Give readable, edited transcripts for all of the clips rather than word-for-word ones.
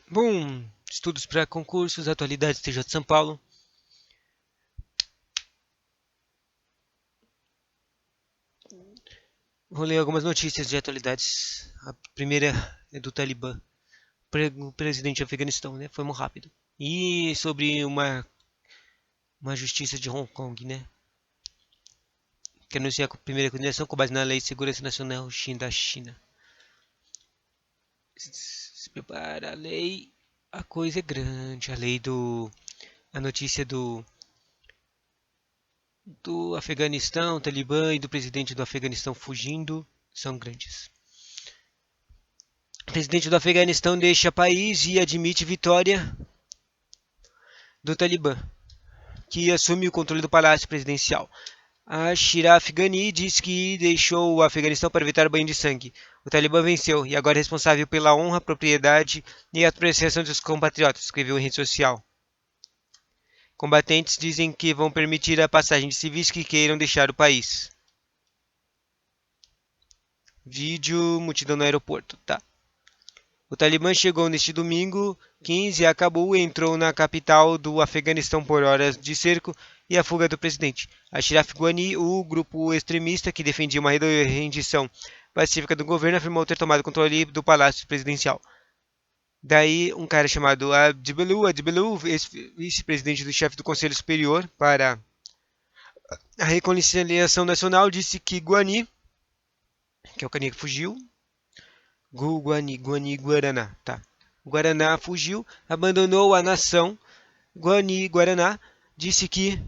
Bom, estudos para concursos, atualidades TJ de São Paulo. Vou ler algumas notícias de atualidades. A primeira é do Talibã, o presidente do Afeganistão, né? Foi muito rápido. E sobre uma justiça de Hong Kong, né? Que anuncia a primeira condenação com base na Lei de Segurança Nacional da China. Se prepara a lei, a coisa é grande. A lei do. A notícia do Afeganistão, Talibã e do presidente do Afeganistão fugindo são grandes. O presidente do Afeganistão deixa país e admite vitória do Talibã, que assume o controle do palácio presidencial. Ashraf Ghani diz que deixou o Afeganistão para evitar banho de sangue. O Talibã venceu e agora é responsável pela honra, propriedade e a apreciação dos compatriotas, escreveu em rede social. Combatentes dizem que vão permitir a passagem de civis que queiram deixar o país. Vídeo, multidão no aeroporto, tá? O Talibã chegou neste domingo 15 a Cabul e entrou na capital do Afeganistão por horas de cerco e a fuga do presidente. Ashraf Ghani, o grupo extremista que defendia uma rendição pacífica do governo, afirmou ter tomado controle do palácio presidencial. Daí, um cara chamado Abdibelu, vice-presidente do chefe do Conselho Superior para a Reconciliação Nacional, disse que Ghani, que é o carinha que fugiu, Guaraná, tá. O Guaraná fugiu, abandonou a nação. Guaraná disse que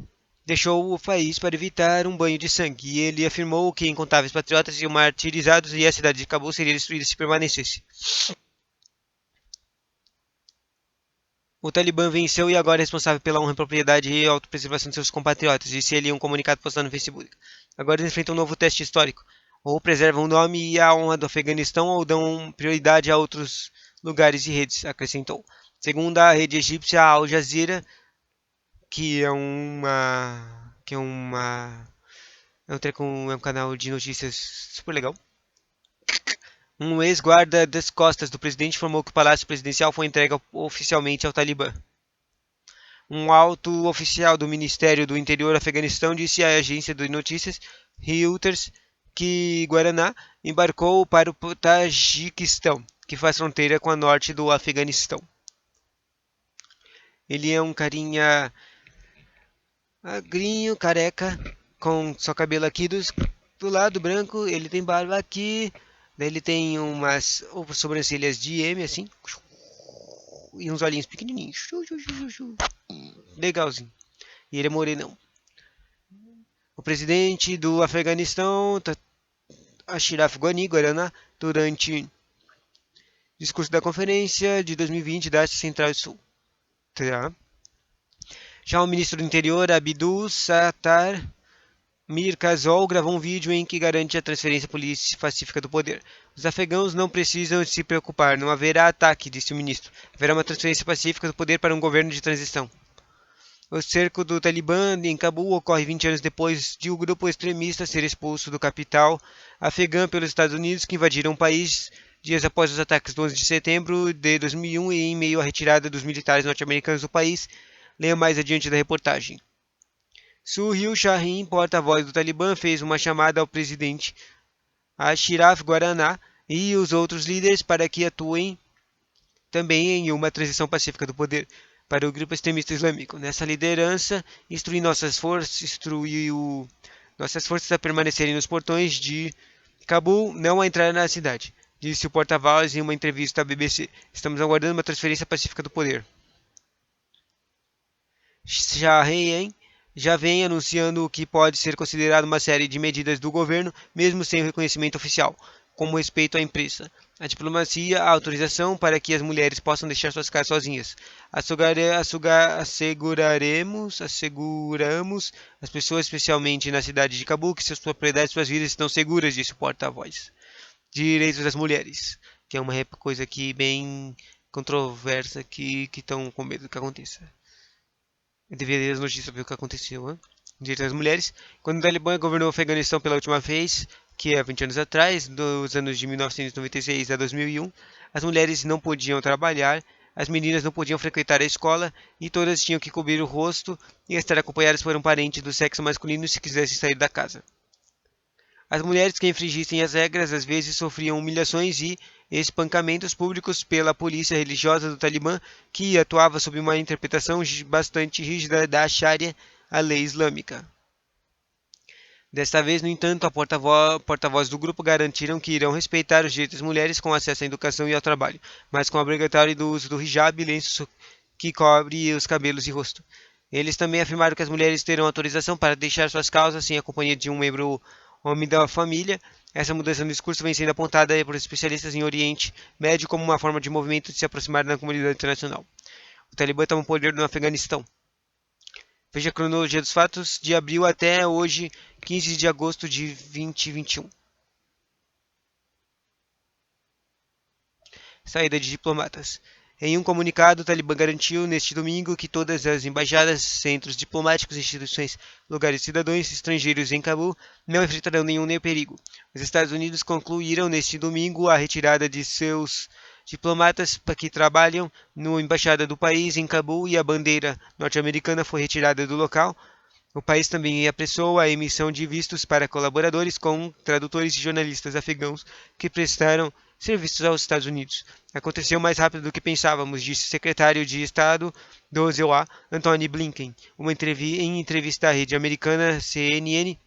deixou o país para evitar um banho de sangue. E ele afirmou que incontáveis patriotas iam martirizados e a cidade de Cabul seria destruída se permanecesse. O Talibã venceu e agora é responsável pela honra, propriedade e autopreservação de seus compatriotas, disse ele em um comunicado postado no Facebook. Agora eles enfrentam um novo teste histórico. Ou preservam o nome e a honra do Afeganistão ou dão prioridade a outros lugares e redes, acrescentou. Segundo a rede egípcia Al Jazeera, que é um canal de notícias super legal. Um ex-guarda das costas do presidente informou que o palácio presidencial foi entregue oficialmente ao Talibã. Um alto oficial do Ministério do Interior do Afeganistão disse à agência de notícias Reuters que Guaraná embarcou para o Tajiquistão, que faz fronteira com a norte do Afeganistão. Ele é um carinha magrinho, careca, com só cabelo aqui do lado branco, ele tem barba aqui, daí ele tem umas sobrancelhas de M, assim, e uns olhinhos pequenininhos. Legalzinho. E ele é morenão. O presidente do Afeganistão, Ashraf Ghani, Guaraná, durante discurso da conferência de 2020 da Ásia Central e Sul. Tá. Já o ministro do Interior, Abdul Sattar Mirkazol, gravou um vídeo em que garante a transferência pacífica do poder. Os afegãos não precisam se preocupar, não haverá ataque, disse o ministro. Haverá uma transferência pacífica do poder para um governo de transição. O cerco do Talibã em Cabul ocorre 20 anos depois de o grupo extremista ser expulso do capital afegã pelos Estados Unidos, que invadiram o país dias após os ataques do 11 de setembro de 2001 e em meio à retirada dos militares norte-americanos do país. Leia mais adiante da reportagem. Suhail Shaheen, porta-voz do Talibã, fez uma chamada ao presidente Ashraf Guaraná e os outros líderes para que atuem também em uma transição pacífica do poder para o grupo extremista islâmico. Nessa liderança, instruiu nossas forças a permanecerem nos portões de Cabul, não a entrar na cidade, disse o porta-voz em uma entrevista à BBC. Estamos aguardando uma transferência pacífica do poder. Shaheen já vem anunciando o que pode ser considerado uma série de medidas do governo, mesmo sem o reconhecimento oficial, como respeito à imprensa, a diplomacia, a autorização para que as mulheres possam deixar suas casas sozinhas. Asseguramos as pessoas, especialmente na cidade de Cabul, que suas propriedades e suas vidas estão seguras, disse o porta-voz. Direitos das mulheres, que é uma coisa aqui bem controversa que estão com medo que aconteça. Eu deveria ler as notícias para ver o que aconteceu. Hein? Direitos das mulheres. Quando o Talibã governou o Afeganistão pela última vez, que é 20 anos atrás, dos anos de 1996 a 2001, as mulheres não podiam trabalhar, As meninas não podiam frequentar a escola e todas tinham que cobrir o rosto e estar acompanhadas por um parente do sexo masculino se quisessem sair da casa. As mulheres que infringissem as regras às vezes sofriam humilhações e espancamentos públicos pela polícia religiosa do Talibã, que atuava sob uma interpretação bastante rígida da Sharia, a lei islâmica. Desta vez, no entanto, a porta-voz do grupo garantiram que irão respeitar os direitos das mulheres com acesso à educação e ao trabalho, mas com o obrigatório do uso do hijab, lenço que cobre os cabelos e rosto. Eles também afirmaram que as mulheres terão autorização para deixar suas casas sem a companhia de um membro homem da família. Essa mudança no discurso vem sendo apontada por especialistas em Oriente Médio como uma forma de movimento de se aproximar da comunidade internacional. O Talibã toma o poder no Afeganistão. Veja a cronologia dos fatos de abril até hoje, 15 de agosto de 2021. Saída de diplomatas. Em um comunicado, o Talibã garantiu neste domingo que todas as embaixadas, centros diplomáticos, instituições, lugares de cidadãos estrangeiros em Cabul não enfrentarão nenhum perigo. Os Estados Unidos concluíram neste domingo a retirada de seus diplomatas que trabalham na embaixada do país em Cabul e a bandeira norte-americana foi retirada do local. O país também apressou a emissão de vistos para colaboradores com tradutores e jornalistas afegãos que prestaram serviços aos Estados Unidos. Aconteceu mais rápido do que pensávamos, disse o secretário de Estado do ZEUA, Antony Blinken, em entrevista à rede americana CNN.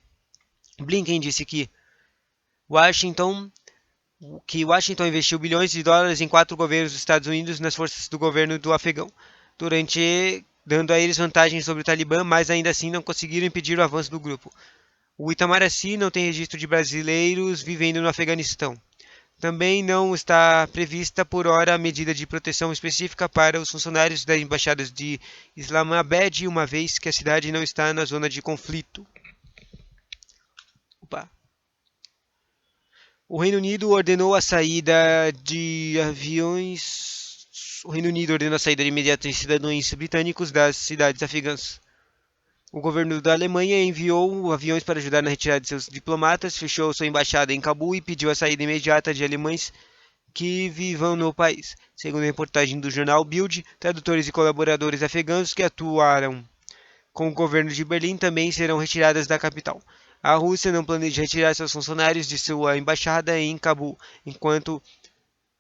Blinken disse que Washington investiu bilhões de dólares em 4 governos dos Estados Unidos nas forças do governo do Afegão, dando a eles vantagens sobre o Talibã, mas ainda assim não conseguiram impedir o avanço do grupo. O Itamaraty não tem registro de brasileiros vivendo no Afeganistão. Também não está prevista por hora medida de proteção específica para os funcionários das embaixadas de Islamabad, uma vez que a cidade não está na zona de conflito. O Reino Unido ordenou a saída de aviões. O Reino Unido ordenou a saída imediata de cidadãos britânicos das cidades afegãs. O governo da Alemanha enviou aviões para ajudar na retirada de seus diplomatas, fechou sua embaixada em Cabul e pediu a saída imediata de alemães que vivam no país. Segundo a reportagem do jornal Bild, tradutores e colaboradores afegãos que atuaram com o governo de Berlim também serão retiradas da capital. A Rússia não planeja retirar seus funcionários de sua embaixada em Cabul, enquanto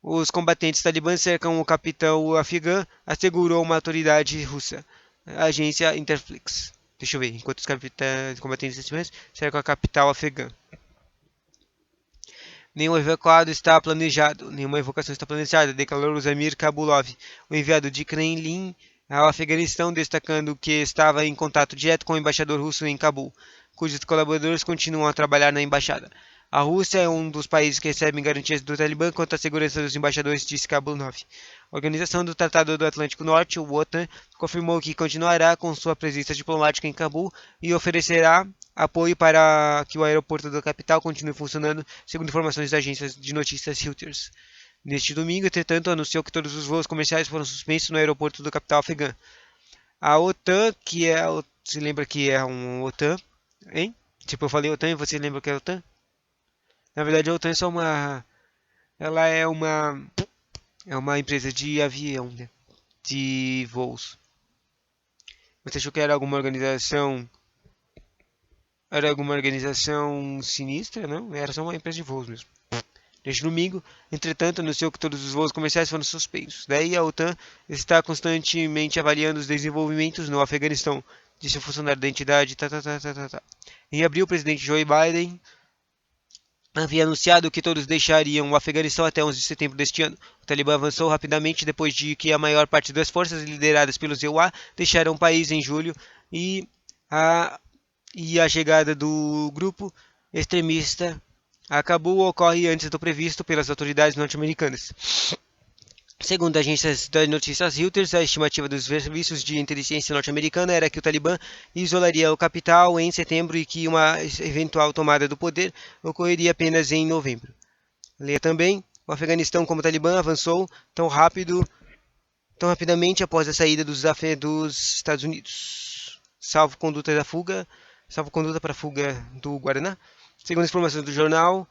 os combatentes talibãs cercam o capital afegã, assegurou uma autoridade russa, a agência Interflix. Deixa eu ver, enquanto os combatentes cercam a capital afegã. Nenhum evacuado está planejado, nenhuma evacuação está planejada, declarou Zamir Kabulov, o enviado de Kremlin ao Afeganistão, destacando que estava em contato direto com o embaixador russo em Cabul, cujos colaboradores continuam a trabalhar na embaixada. A Rússia é um dos países que recebem garantias do Talibã quanto à segurança dos embaixadores, disse Kabulov. A Organização do Tratado do Atlântico Norte, o OTAN, confirmou que continuará com sua presença diplomática em Cabul e oferecerá apoio para que o aeroporto da capital continue funcionando, segundo informações da agência de notícias Reuters. Neste domingo, entretanto, anunciou que todos os voos comerciais foram suspensos no aeroporto da capital afegã. A OTAN, se lembra que é um OTAN, hein? Tipo, eu falei OTAN e você lembra que é OTAN? Na verdade, a OTAN é só ela é uma empresa de avião, né? De voos. Você achou que era alguma organização? Era alguma organização sinistra? Não, era só uma empresa de voos mesmo. Neste domingo, entretanto, anunciou que todos os voos comerciais foram suspensos. Daí a OTAN está constantemente avaliando os desenvolvimentos no Afeganistão, disse o funcionário da entidade. Em abril, o presidente Joe Biden havia anunciado que todos deixariam o Afeganistão até 11 de setembro deste ano. O Talibã avançou rapidamente depois de que a maior parte das forças lideradas pelo ZEUA deixaram o país em julho e a chegada do grupo extremista a Cabul ocorre antes do previsto pelas autoridades norte-americanas. Segundo agências de notícias Reuters, a estimativa dos serviços de inteligência norte-americana era que o Talibã isolaria o capital em setembro e que uma eventual tomada do poder ocorreria apenas em novembro. Leia também, o Afeganistão como o Talibã avançou tão rapidamente após a saída dos Estados Unidos, salvo conduta para a fuga do Guaraná. Segundo informações do jornal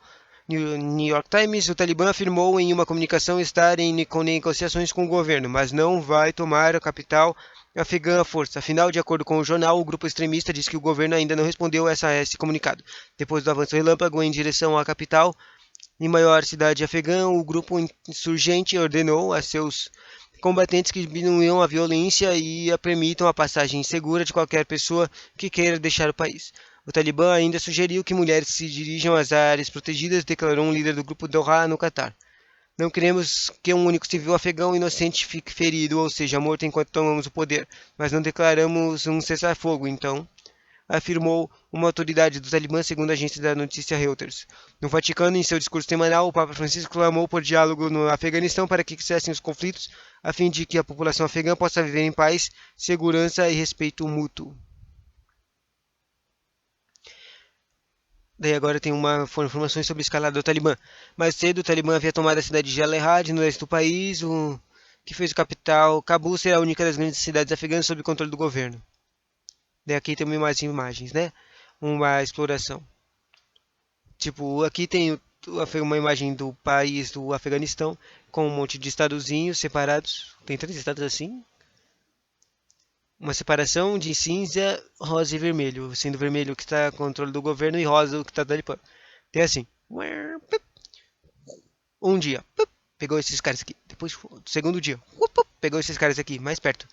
New York Times, o Talibã afirmou em uma comunicação estar em negociações com o governo, mas não vai tomar a capital afegã à força. Afinal, de acordo com o jornal, o grupo extremista diz que o governo ainda não respondeu a esse comunicado. Depois do avanço relâmpago em direção à capital e maior cidade afegã, o grupo insurgente ordenou a seus combatentes que diminuam a violência e permitam a passagem segura de qualquer pessoa que queira deixar o país. O Talibã ainda sugeriu que mulheres se dirijam às áreas protegidas, declarou um líder do grupo Doha, no Catar. Não queremos que um único civil afegão inocente fique ferido ou seja morto enquanto tomamos o poder, mas não declaramos um cessar-fogo, então, afirmou uma autoridade do Talibã, segundo a agência da notícia Reuters. No Vaticano, em seu discurso semanal, o Papa Francisco clamou por diálogo no Afeganistão para que cessem os conflitos, a fim de que a população afegã possa viver em paz, segurança e respeito mútuo. Daí agora tem informações sobre a escalada do Talibã. Mais cedo, o Talibã havia tomado a cidade de Jalalabad, no leste do país, o que fez o capital Cabul ser a única das grandes cidades afegãs sob controle do governo. Daí aqui tem umas imagens, né? Uma exploração. Tipo, aqui tem uma imagem do país do Afeganistão com um monte de estadozinhos separados. Tem 3 estados assim. Uma separação de cinza, rosa e vermelho, sendo vermelho o que está controle do governo e rosa o que está do Talibã. Tem assim. Um dia, pegou esses caras aqui. Depois, segundo dia, pegou esses caras aqui, mais perto.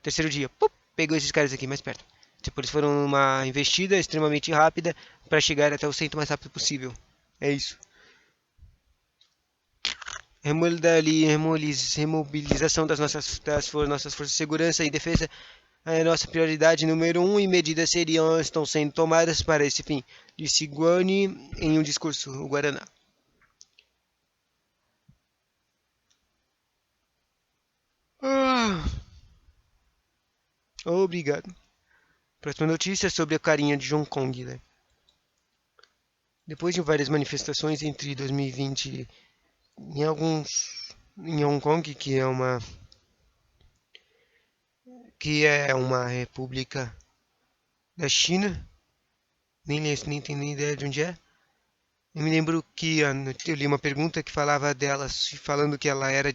Terceiro dia, pegou esses caras aqui, mais perto. Tipo, eles foram numa investida extremamente rápida para chegar até o centro o mais rápido possível. É isso. Remobilização das nossas forças de segurança e defesa é a nossa prioridade número 1 e medidas estão sendo tomadas para esse fim, disse Guani em um discurso, o Guaraná. Obrigado. Próxima notícia é sobre a carinha de Hong Kong, né? Depois de várias manifestações entre 2020 em Hong Kong, que é uma república da China, nem tenho nem ideia de onde é. Eu me lembro que eu li uma pergunta que falava dela, falando que ela era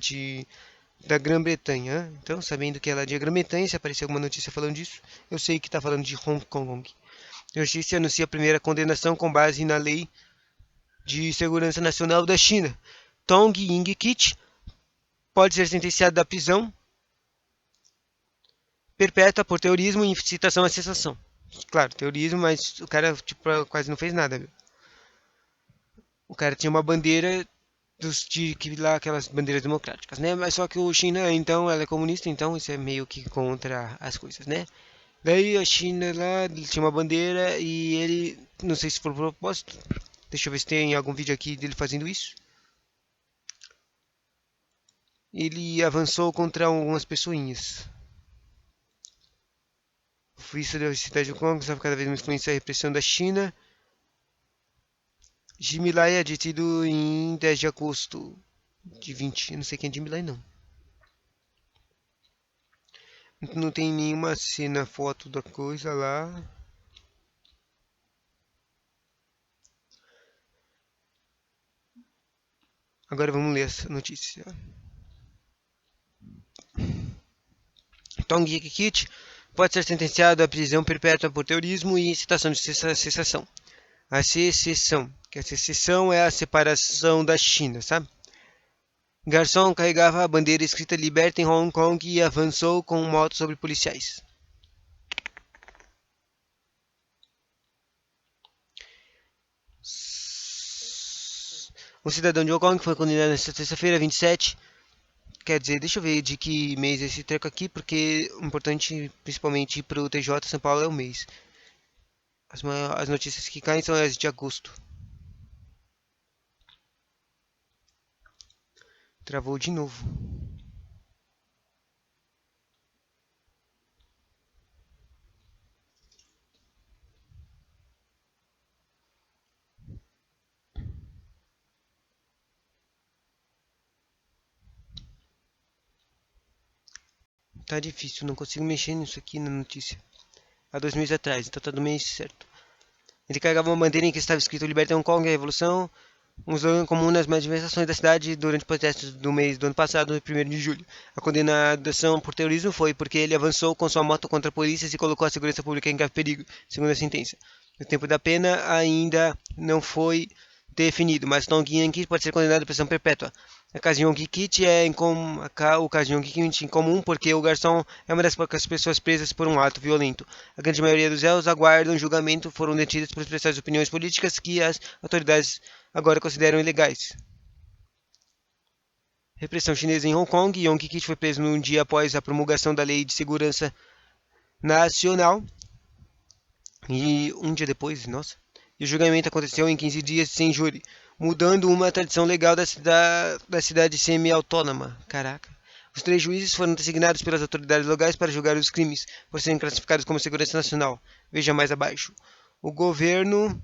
da Grã-Bretanha. Então, sabendo que ela é de Grã-Bretanha, se aparecer alguma notícia falando disso, eu sei que está falando de Hong Kong. A justiça anuncia a primeira condenação com base na lei de segurança nacional da China. Tong Ying-kit pode ser sentenciado à prisão perpétua por terrorismo e incitação à secessão. Claro, terrorismo, mas o cara tipo, quase não fez nada, viu? O cara tinha uma bandeira lá aquelas bandeiras democráticas, né? Mas só que o China, então, ela é comunista, então isso é meio que contra as coisas, né? Daí a China lá tinha uma bandeira e ele, não sei se foi propósito, deixa eu ver se tem algum vídeo aqui dele fazendo isso. Ele avançou contra algumas pessoinhas. Isso da cidade de Hong Kong estava cada vez mais influenciar a repressão da China. Jimmy Lai é detido em 10 de agosto de 20. Eu não sei quem é Jimmy Lai, não. Não tem nenhuma cena, foto da coisa lá. Agora vamos ler essa notícia. Tong Yik-kit pode ser sentenciado à prisão perpétua por terrorismo e incitação de secessão. A secessão, que a secessão é a separação da China, sabe? Garçom carregava a bandeira escrita Liberta em Hong Kong e avançou com moto sobre policiais. Um cidadão de Hong Kong foi condenado nesta terça-feira, 27. Quer dizer, deixa eu ver de que mês é esse treco aqui, porque o importante, principalmente para o TJ São Paulo, é o mês. As notícias que caem são as de agosto. Travou de novo. Tá difícil, não consigo mexer nisso aqui na notícia. Há 2 meses atrás, então tá do mês certo. Ele carregava uma bandeira em que estava escrito Liberta Hong Kong, a Revolução. comum nas manifestações da cidade durante protestos do mês do ano passado, 1º de julho. A condenação por terrorismo foi porque ele avançou com sua moto contra polícias e colocou a segurança pública em grave perigo, segundo a sentença. O tempo da pena ainda não foi definido, mas Tong Yankee pode ser condenado à prisão perpétua. O caso de Yonggi Kit é incomum porque o garçom é uma das poucas pessoas presas por um ato violento. A grande maioria dos réus aguardam julgamento, foram detidos por expressar opiniões políticas que as autoridades agora consideram ilegais. Repressão chinesa em Hong Kong. Yonggi Kit foi preso num dia após a promulgação da Lei de Segurança Nacional. E um dia depois, nossa. E o julgamento aconteceu em 15 dias sem júri, mudando uma tradição legal da cidade semi-autônoma. Caraca. Os 3 juízes foram designados pelas autoridades locais para julgar os crimes, por serem classificados como segurança nacional. Veja mais abaixo. O governo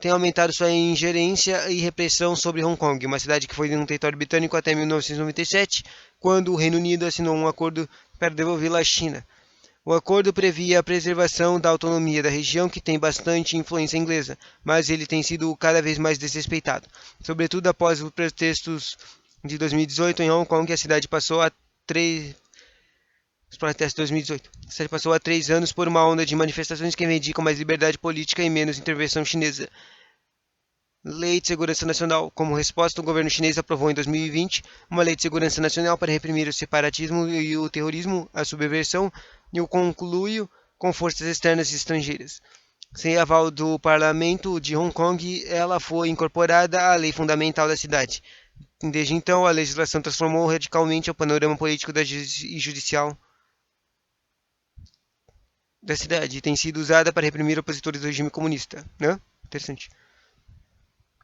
tem aumentado sua ingerência e repressão sobre Hong Kong, uma cidade que foi um território britânico até 1997, quando o Reino Unido assinou um acordo para devolvê-la à China. O acordo previa a preservação da autonomia da região, que tem bastante influência inglesa, mas ele tem sido cada vez mais desrespeitado, sobretudo após os protestos de 2018 em Hong Kong, a cidade passou a 3 os protestos de 2018. A cidade passou a 3 anos por uma onda de manifestações que reivindicam mais liberdade política e menos intervenção chinesa. Lei de Segurança Nacional. Como resposta, o governo chinês aprovou em 2020 uma lei de segurança nacional para reprimir o separatismo e o terrorismo, a subversão e o conluio com forças externas e estrangeiras. Sem aval do parlamento de Hong Kong, ela foi incorporada à lei fundamental da cidade. Desde então, a legislação transformou radicalmente o panorama político e judicial da cidade e tem sido usada para reprimir opositores do regime comunista. Né? Interessante.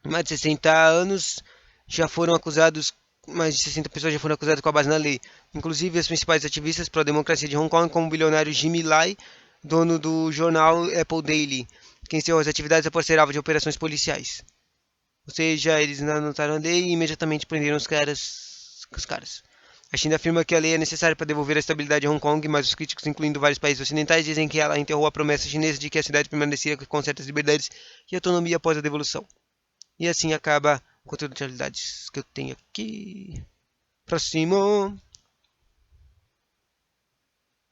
Mais de 60 anos já foram acusados, mais de 60 pessoas já foram acusadas com a base na lei. Inclusive as principais ativistas pró-democracia de Hong Kong, como o bilionário Jimmy Lai, dono do jornal Apple Daily, que encerrou as atividades após ser alvo de operações policiais. Ou seja, eles não anotaram a lei e imediatamente prenderam os caras. A China afirma que a lei é necessária para devolver a estabilidade a Hong Kong, mas os críticos, incluindo vários países ocidentais, dizem que ela enterrou a promessa chinesa de que a cidade permaneceria com certas liberdades e autonomia após a devolução. E assim acaba o conteúdo de atualidades que eu tenho aqui. Próximo.